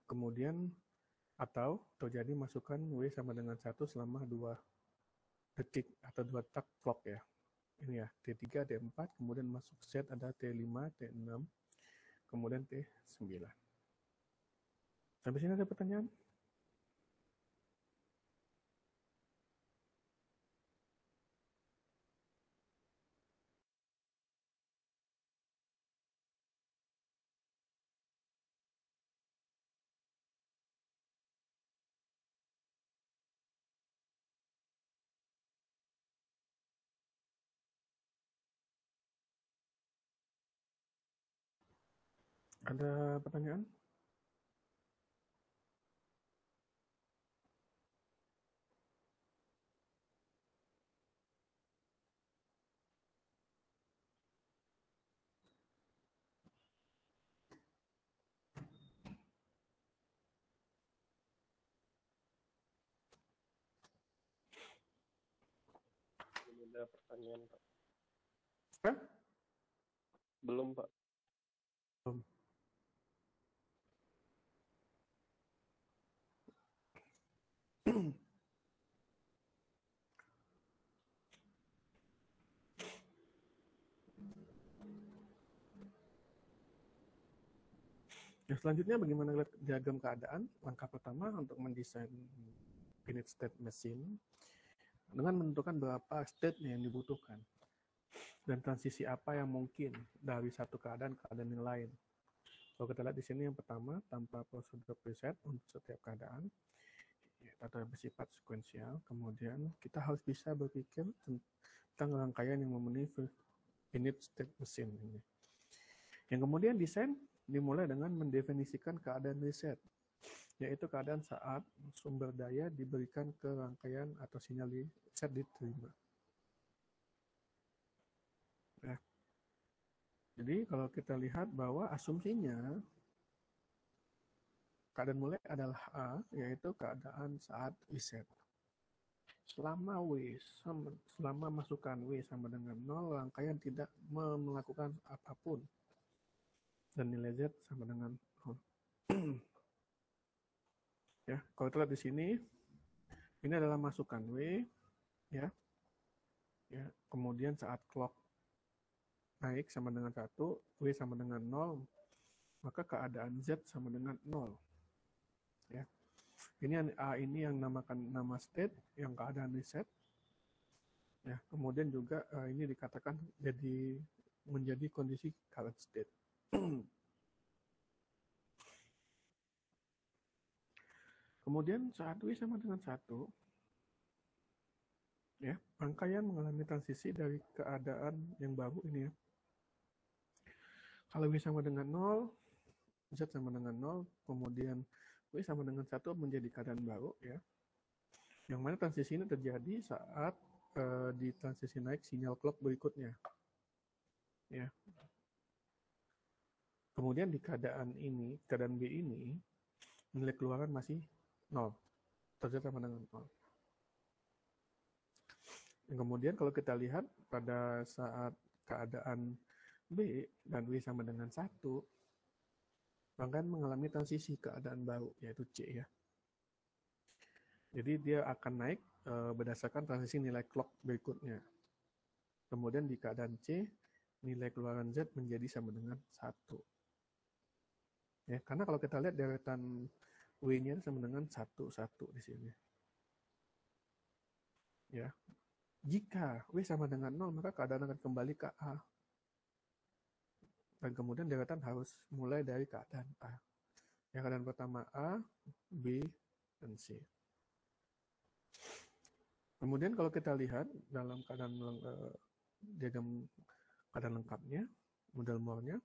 Kemudian atau terjadi masukan W sama dengan 1 selama 2 detik atau 2 tak clock ya. Ini ya, T3, T4, kemudian masuk set ada T5, T6, kemudian T9. Sampai sini ada pertanyaan? Ada pertanyaan? Belum ada pertanyaan, Pak. Hah? Belum, Pak. Belum. Nah, selanjutnya bagaimana lihat diagram keadaan? Langkah pertama untuk mendesain finite state machine dengan menentukan berapa state yang dibutuhkan dan transisi apa yang mungkin dari satu keadaan ke keadaan yang lain. Kalau kita lihat di sini yang pertama, tanpa prosedur preset untuk setiap keadaan, atau bersifat sekuensial. Kemudian kita harus bisa berpikir tentang rangkaian yang memenuhi finite state machine ini. Yang kemudian desain dimulai dengan mendefinisikan keadaan reset, yaitu keadaan saat sumber daya diberikan ke rangkaian atau sinyal reset diterima. Nah, jadi kalau kita lihat bahwa asumsinya keadaan mulai adalah A, yaitu keadaan saat reset. Selama masukan W sama dengan 0, rangkaian tidak melakukan apapun. Dan nilai Z sama dengan 0. Ya, kalau kita lihat di sini, ini adalah masukan W, ya. Ya, kemudian saat clock naik sama dengan 1, W sama dengan 0, maka keadaan Z sama dengan 0. Ya. Ini A ini yang namakan nama state, yang keadaan reset. Ya, kemudian juga ini dikatakan menjadi kondisi current state. Kemudian saat W sama dengan 1, ya, rangkaian mengalami transisi dari keadaan yang baru ini ya. Kalau W sama dengan 0, Z sama dengan 0, kemudian W sama dengan 1 menjadi keadaan baru ya. Yang mana transisi ini terjadi saat di transisi naik sinyal clock berikutnya. Ya. Kemudian di keadaan B ini, nilai keluaran masih 0. Terjadi sama dengan 0. Yang kemudian kalau kita lihat pada saat keadaan B dan W sama dengan 1, rangkaian mengalami transisi keadaan baru, yaitu C ya. Jadi dia akan naik berdasarkan transisi nilai clock berikutnya. Kemudian di keadaan C, nilai keluaran Z menjadi sama dengan 1. Ya, karena kalau kita lihat deretan W-nya sama dengan 1, 1 di sini. Ya. Jika W sama dengan 0, maka keadaan akan kembali ke A. Dan kemudian deretan harus mulai dari keadaan A. Ya, keadaan pertama A, B, dan C. Kemudian kalau kita lihat dalam keadaan diagram keadaan lengkapnya, model Moore-nya,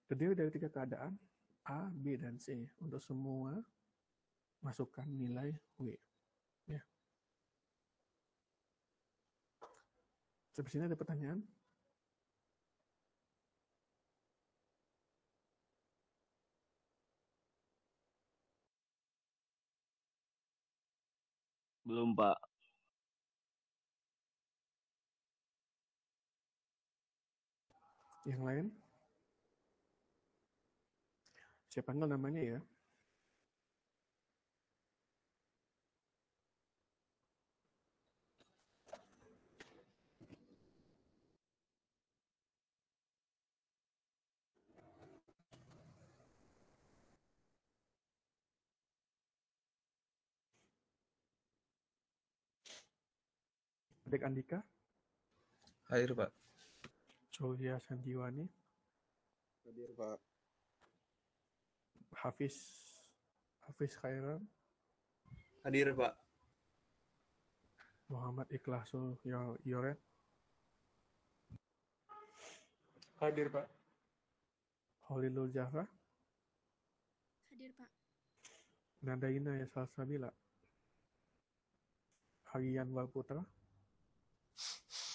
terdiri dari 3 keadaan, A, B, dan C, untuk semua masukkan nilai W. Ya. Sampai sini ada pertanyaan? Belum, Pak. Yang lain? Saya panggil namanya ya. Adik Andika, Hadir, Pak. Surya Sanjiwani, Hadir, Pak. Hafiz Khairan, Hadir, Pak. Muhammad Ikhlasul Yoret, Hadir, Pak. Holilul Zahra, Hadir, Pak. Nadaina ya Salsabila, Harian Walputra,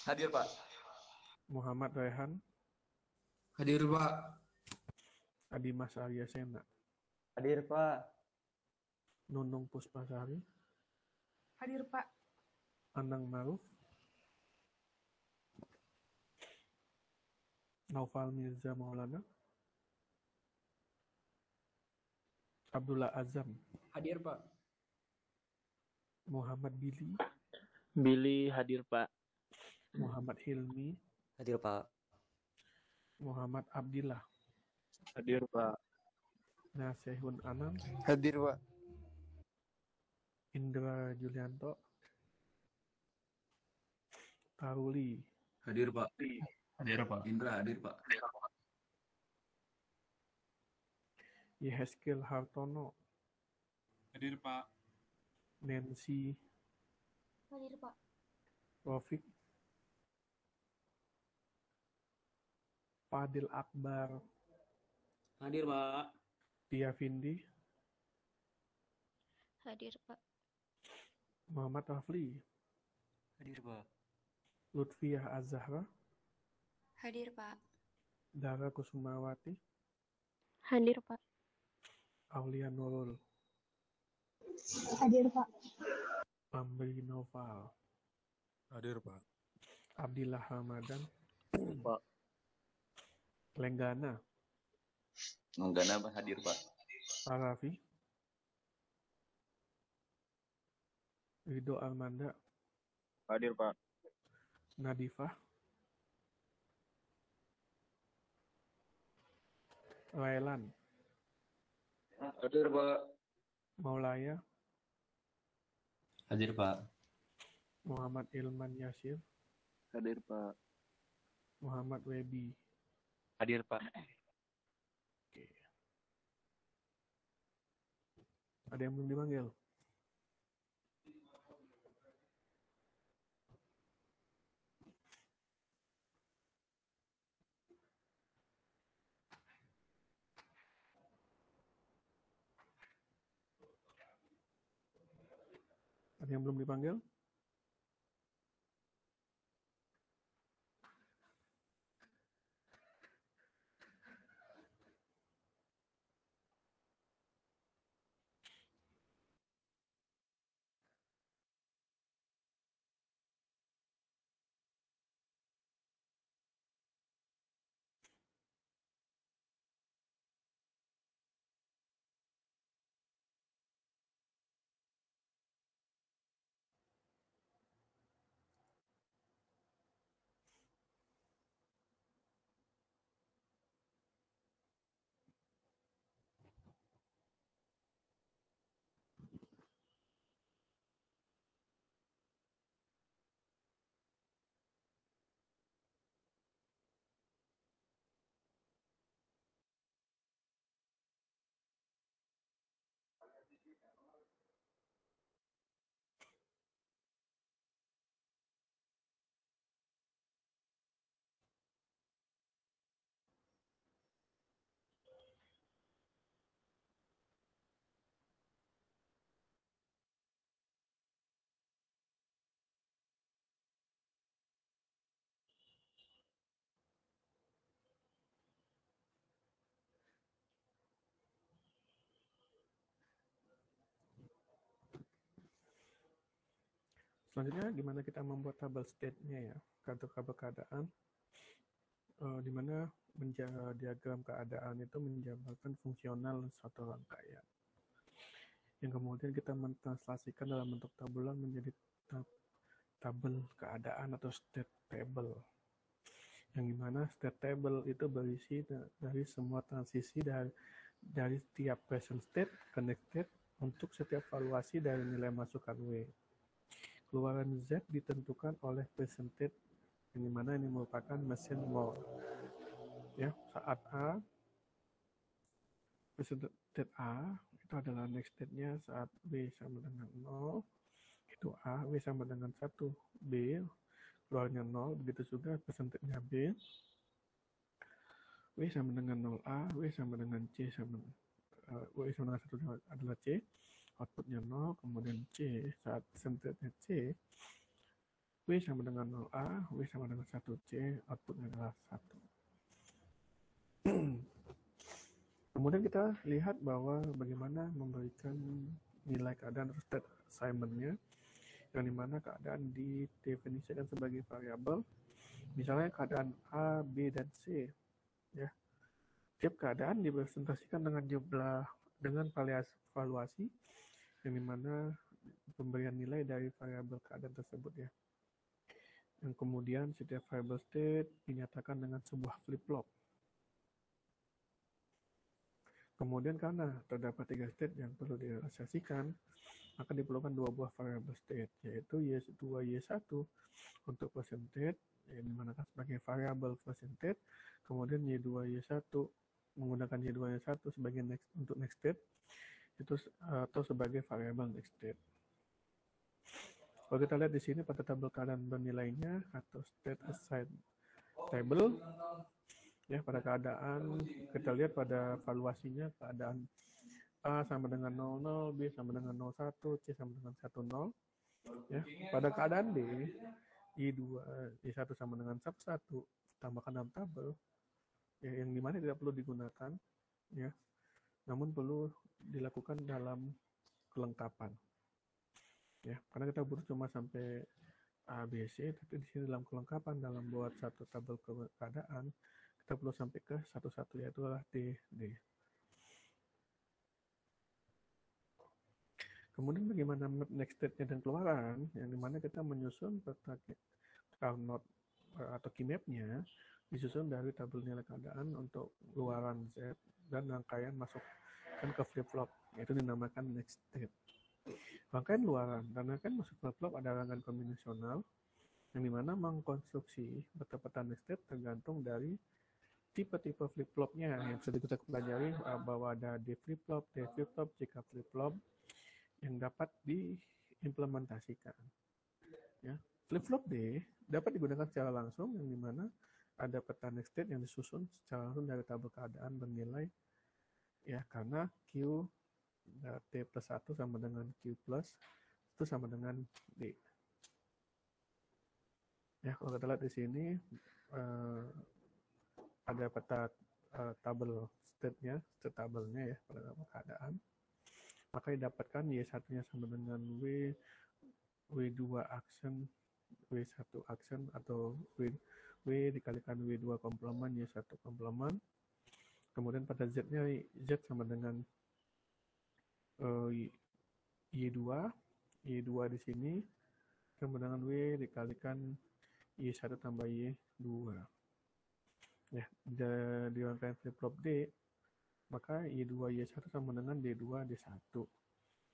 Hadir, Pak. Muhammad Rehan, Hadir, Pak. Adimas Arya Sena, Hadir, Pak. Nunung Puspasari, Hadir, Pak. Anang Maruf, Naufal Mirza Maulana, Abdullah Azam, Hadir, Pak. Muhammad Billy, Billy hadir, Pak. Muhammad Hilmi, Hadir, Pak. Muhammad Abdillah, Hadir, Pak. Nasehun Anam, Hadir, Pak. Indra Julianto, Taruli, Hadir, Pak. Hadir, Pak. Indra, hadir, Pak. Yeheskel Hartono, Hadir, Pak. Nancy, Hadir, Pak. Rofik, Fadil Akbar, Hadir, Pak. Tia Vindi, Hadir, Pak. Muhammad Rafli, Hadir, Pak. Lutfiah Azahra, Hadir, Pak. Dara Kusumawati, Hadir, Pak. Aulia Nurul, Hadir, Pak. Amri Noval, Hadir, Pak. Abdillah Ramadan, Pak. Lenggana, Lenggana, Pak. Hadir, Pak. Parafi, Ridho Almanda, Hadir, Pak. Nadifah, Railan, Hadir, Pak. Maulaya, Hadir, Pak. Muhammad Ilman Yasir, Hadir, Pak. Muhammad Webi. Hadir, Pak. Oke. Ada yang belum dipanggil? Ada yang belum dipanggil? Selanjutnya, gimana kita membuat tabel state-nya ya, atau tabel keadaan, di mana diagram keadaan itu menjabarkan fungsional suatu rangkaian. Yang kemudian kita mentranslasikan dalam bentuk tabulan menjadi tabel keadaan atau state table. Yang dimana state table itu berisi dari semua transisi dari tiap present state ke next state untuk setiap valuasi dari nilai masukan W. Keluaran Z ditentukan oleh present state, yang dimana ini merupakan mesin mode. Ya, saat A, present state A itu adalah next state-nya saat W sama dengan 0, itu A, W sama dengan 1, B, keluarnya 0, begitu juga present state-nya B, W sama dengan 0A, W sama dengan C W sama dengan 1 adalah C, outputnya 0, kemudian C, saat present state-nya C, W sama dengan 0A, W sama dengan 1C, outputnya adalah 1. Kemudian kita lihat bahwa bagaimana memberikan nilai keadaan atau state assignment-nya, yang dimana keadaan didefinisikan sebagai variabel, misalnya keadaan A, B, dan C. Ya. Tiap keadaan dipresentasikan dengan jumlah dengan valuasi, yang dimana pemberian nilai dari variabel keadaan tersebut ya. Yang kemudian setiap variable state dinyatakan dengan sebuah flip-flop. Kemudian karena terdapat 3 state yang perlu direalisasikan, maka diperlukan 2 buah variable state, yaitu Y2, Y1 untuk present state, yang dimanakan sebagai variabel present state, kemudian Y2, Y1 menggunakan Y2, Y1 sebagai untuk next state, itu atau sebagai variabel next state. Kalau kita lihat di sini pada tabel keadaan bernilainya atau state assigned table, ya pada keadaan kita lihat pada valuasinya keadaan A sama dengan 00, B sama dengan 01, C sama dengan 10. Ya, pada keadaan B, Y2, Y1 sama dengan 11, tambahkan dalam tabel, ya, yang dimana tidak perlu digunakan, ya, namun perlu dilakukan dalam kelengkapan. Ya, karena kita butuh cuma sampai A, B, C, tapi di sini dalam kelengkapan dalam buat satu tabel keadaan kita perlu sampai ke satu-satu, yaitu adalah D, D. Kemudian bagaimana next state-nya dan keluaran, yang dimana kita menyusun peta Carnot atau key map-nya disusun dari tabel nilai keadaan untuk keluaran Z dan rangkaian masukkan ke flip-flop, yaitu dinamakan next state. Rangkaian luaran dan rangkaian masuk flip-flop ada rangkaian kombinasional, yang dimana mengkonstruksi peta-peta next state tergantung dari tipe-tipe flip-flopnya yang sudah kita pelajari, bahwa ada D flip-flop, D flip-flop, CK flip-flop yang dapat diimplementasikan. Ya. Flip-flop D dapat digunakan secara langsung, yang dimana ada peta next state yang disusun secara langsung dari tabel keadaan bernilai, ya, karena Q T plus 1 sama dengan Q plus itu sama dengan D. Ya, kalau kita lihat di sini ada peta tabel state-nya, state tabelnya ya pada tabel keadaan. Maka didapatkan Y1-nya sama dengan W2 action, W1 action atau W dikalikan W2 komplemen, Y1 komplemen. Kemudian pada Z-nya Z sama dengan Y2 di sini sama dengan W dikalikan Y1 tambah Y2. Ya, di rangkaian flip-flop D, maka Y2 Y1 sama dengan D2 D1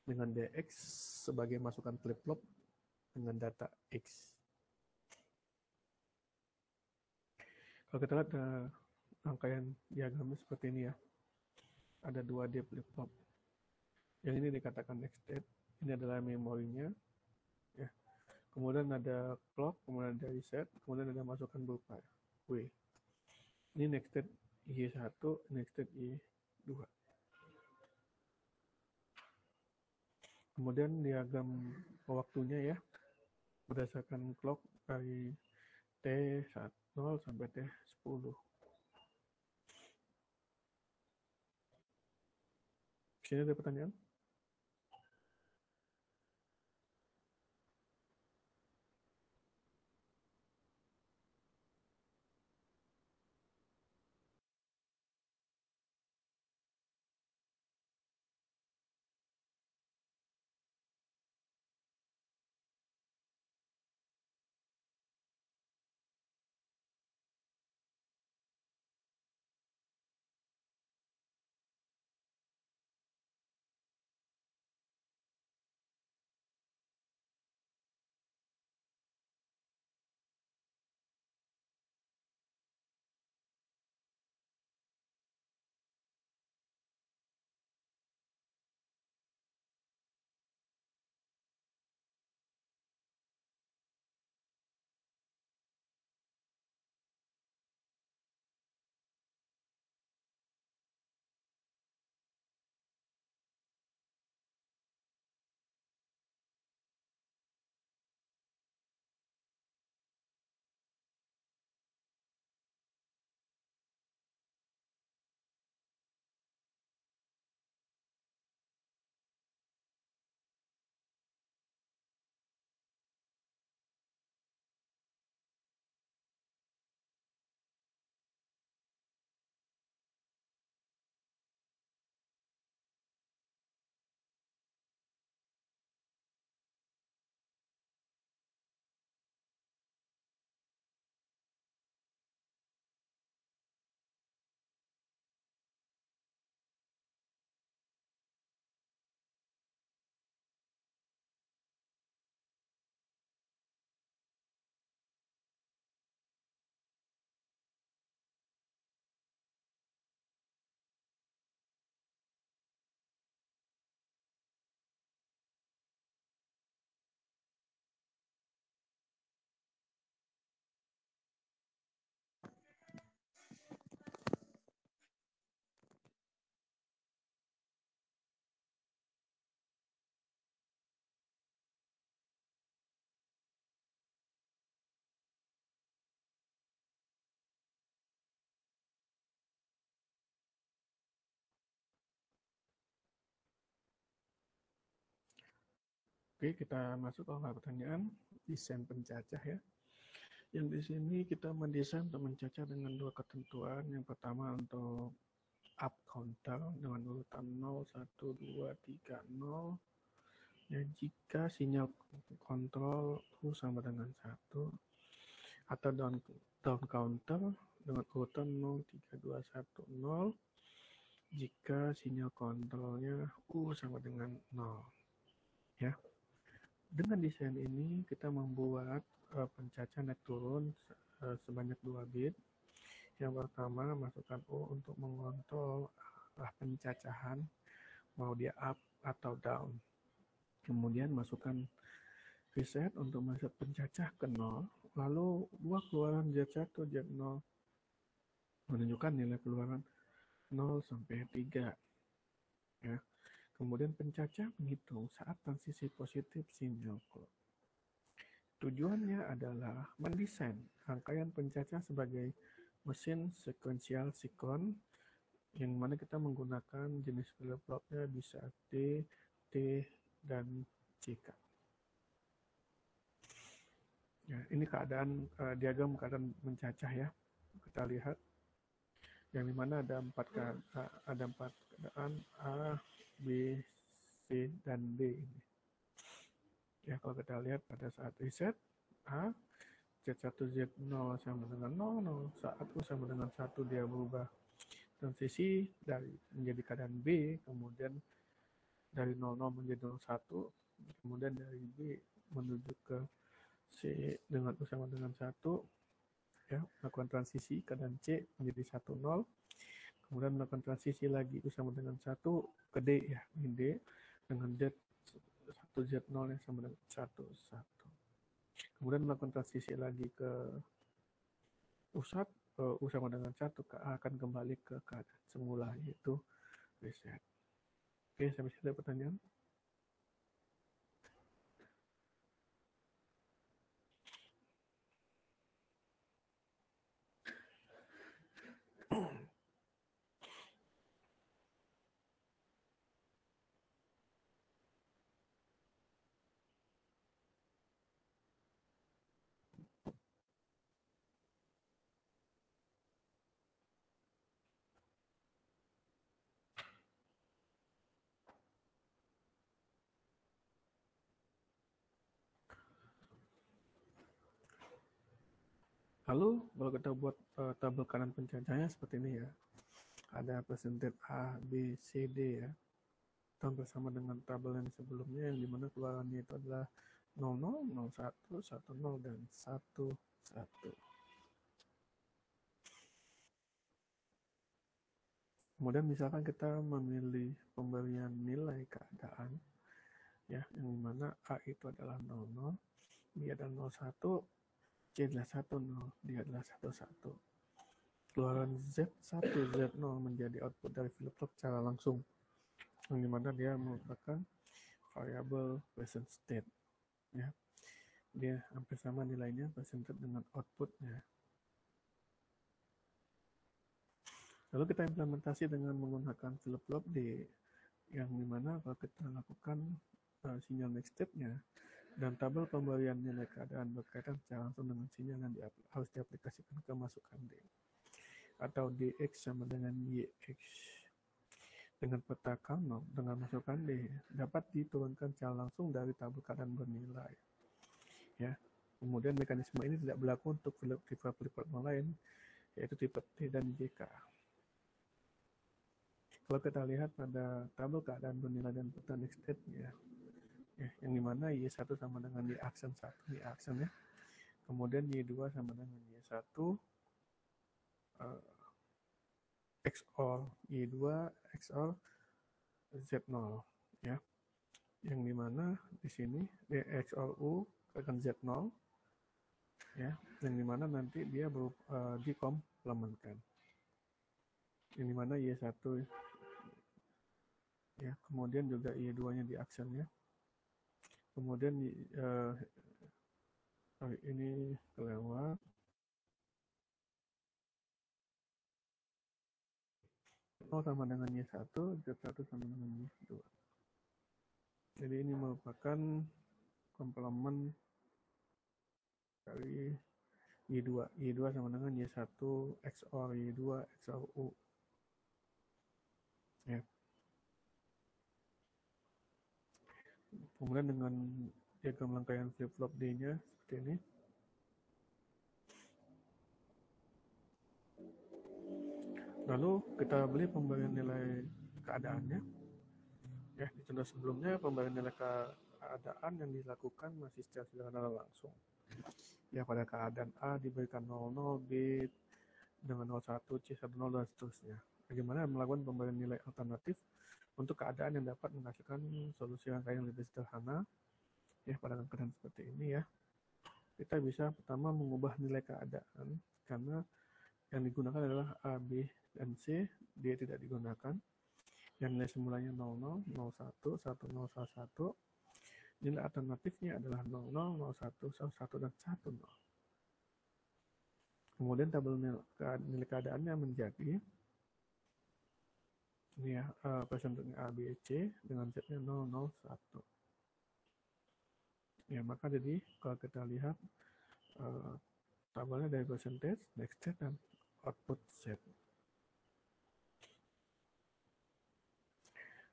dengan DX sebagai masukan flip-flop dengan data X. Kalau kita lihat rangkaian diagramnya seperti ini ya, ada 2D flip-flop. Yang ini dikatakan next state, ini adalah memorinya, ya. Kemudian ada clock, kemudian ada reset, kemudian ada masukan berupa W. Ini next state Y1, next state Y2. Kemudian diagram waktunya ya, berdasarkan clock dari T0 sampai T10. Sini ada pertanyaan? Oke, kita masuk ke pertanyaan desain pencacah ya. Yang di sini kita mendesain untuk mencacah dengan dua ketentuan. Yang pertama untuk up counter dengan urutan 0, 1, 2, 3, 0. Ya, jika sinyal kontrol U sama dengan 1 atau down counter dengan urutan 0, 3, 2, 1, 0 jika sinyal kontrolnya U sama dengan 0. Ya. Dengan desain ini kita membuat pencacah naik turun sebanyak 2 bit. Yang pertama masukkan U untuk mengontrol arah pencacahan mau dia up atau down. Kemudian masukkan reset untuk masuk pencacah ke 0. Lalu buat keluaran Z1, Z0 menunjukkan nilai keluaran 0 sampai 3. Ya. Kemudian pencacah menghitung saat transisi positif sinyal clock. Tujuannya adalah mendesain rangkaian pencacah sebagai mesin sekuensial sinkron yang mana kita menggunakan jenis flip-flopnya bisa D, T, dan CK. Ya, ini diagram keadaan mencacah ya. Kita lihat yang dimana ada empat keadaan A, B, C, dan D ini. Ya, kalau kita lihat pada saat reset A, Z1, Z0 sama dengan 0, saat U sama dengan 1 dia berubah transisi menjadi keadaan B, kemudian dari 00 menjadi 01, kemudian dari B menuju ke C dengan U sama dengan 1, ya, melakukan transisi keadaan C menjadi 10, kemudian melakukan transisi lagi U sama dengan 1 ke D, ya, ini D dengan Z1 Z0 yang sama dengan 1, 1. Kemudian melakukan transisi lagi ke U1, U sama dengan 1 akan kembali ke keadaan semula, yaitu reset. Oke, sampai sini ada pertanyaan? Lalu kalau kita buat tabel kanan pencacahnya seperti ini ya. Ada persentage A, B, C, D ya. Hampir sama dengan tabel yang sebelumnya yang dimana keluarannya itu adalah 00, 01, 10, dan 11. Kemudian misalkan kita memilih pemberian nilai keadaan ya, yang dimana A itu adalah 00, B adalah 01, C adalah 10, D adalah 11. Keluaran Z1, Z0 menjadi output dari flip-flop secara langsung, yang dimana dia merupakan variable present state. Ya. Dia hampir sama nilainya presented dengan outputnya. Lalu kita implementasi dengan menggunakan flip-flop D, yang dimana kalau kita lakukan sinyal next step-nya, dan tabel pemberian nilai keadaan berkaitan secara langsung dengan sinyal yang harus diaplikasikan ke masukan D. Atau DX sama dengan YX. Dengan peta Carnot dengan masukan D dapat diturunkan secara langsung dari tabel keadaan bernilai. Ya. Kemudian mekanisme ini tidak berlaku untuk flip-flop lain, yaitu tipe T dan JK. Kalau kita lihat pada tabel keadaan bernilai dan peta next state-nya, ya, yang dimana Y1 sama dengan Y aksen 1, Y aksen ya. Kemudian Y2 sama dengan Y1 XOR Y2 XOR Z0 ya. Yang dimana di sini XOR U akan Z0 ya, yang dimana nanti dia dikomplementkan. Yang dimana Y1 ya, kemudian juga Y2-nya di aksen ya. Kemudian ini kelewat. Sama dengan Y1, Z1 sama dengan Y2. Jadi ini merupakan komplement dari Y2. Y2 sama dengan Y1 XOR Y2 XOR U. Ya. Kemudian dengan diagram rangkaian flip-flop D-nya seperti ini. Lalu kita beli pemberian nilai keadaannya. Ya, di contoh sebelumnya pemberian nilai keadaan yang dilakukan masih secara sederhana langsung. Ya, pada keadaan A diberikan 00, B dengan 01, C 10 dan seterusnya. Bagaimana melakukan pemberian nilai alternatif untuk keadaan yang dapat menghasilkan solusi rangkaian yang lebih sederhana. Ya, pada keadaan seperti ini ya. Kita bisa pertama mengubah nilai keadaan karena yang digunakan adalah A, B, dan C, D tidak digunakan. Yang nilai semulanya 00, 01, 10, 11. Nilai alternatifnya adalah 00, 01, 11, dan 10. Kemudian tabel nilai keadaannya menjadi ini ya, persentasenya A, B, C dengan Z-nya 0, 0, 1. Ya, maka jadi kalau kita lihat tabelnya dari percentage, next set, dan output set.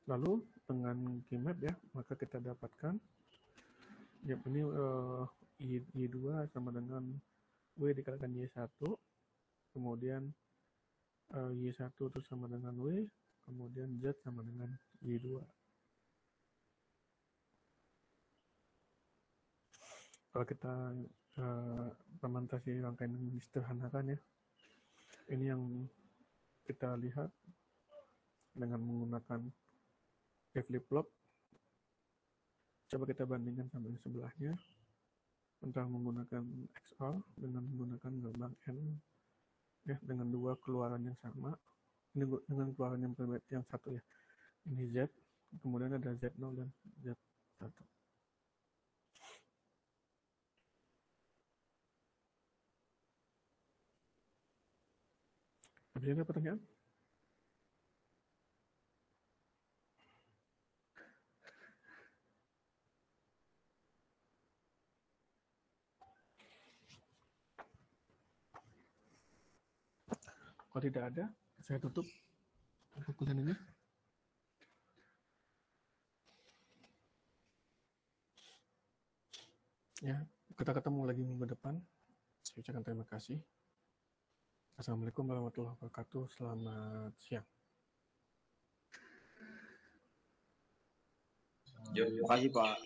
Lalu dengan keymap ya, maka kita dapatkan ya ini Y2 sama dengan W dikalikan Y1, kemudian Y1 itu sama dengan W, kemudian Z sama dengan Y2. Kalau kita implementasi rangkaian yang disederhanakan ya, ini yang kita lihat dengan menggunakan flip-flop. Coba kita bandingkan sama yang sebelahnya, antara menggunakan XOR dengan menggunakan gelombang N ya, dengan dua keluaran yang sama. Ini dengan keluaran yang berbeda, yang satu ya, ini Z, kemudian ada Z0 dan Z1. Ada pertanyaan? Kalau tidak ada, saya tutup kuliah ini. Ya, kita ketemu lagi minggu depan. Saya ucapkan terima kasih. Assalamualaikum warahmatullahi wabarakatuh. Selamat siang. Terima kasih, Pak.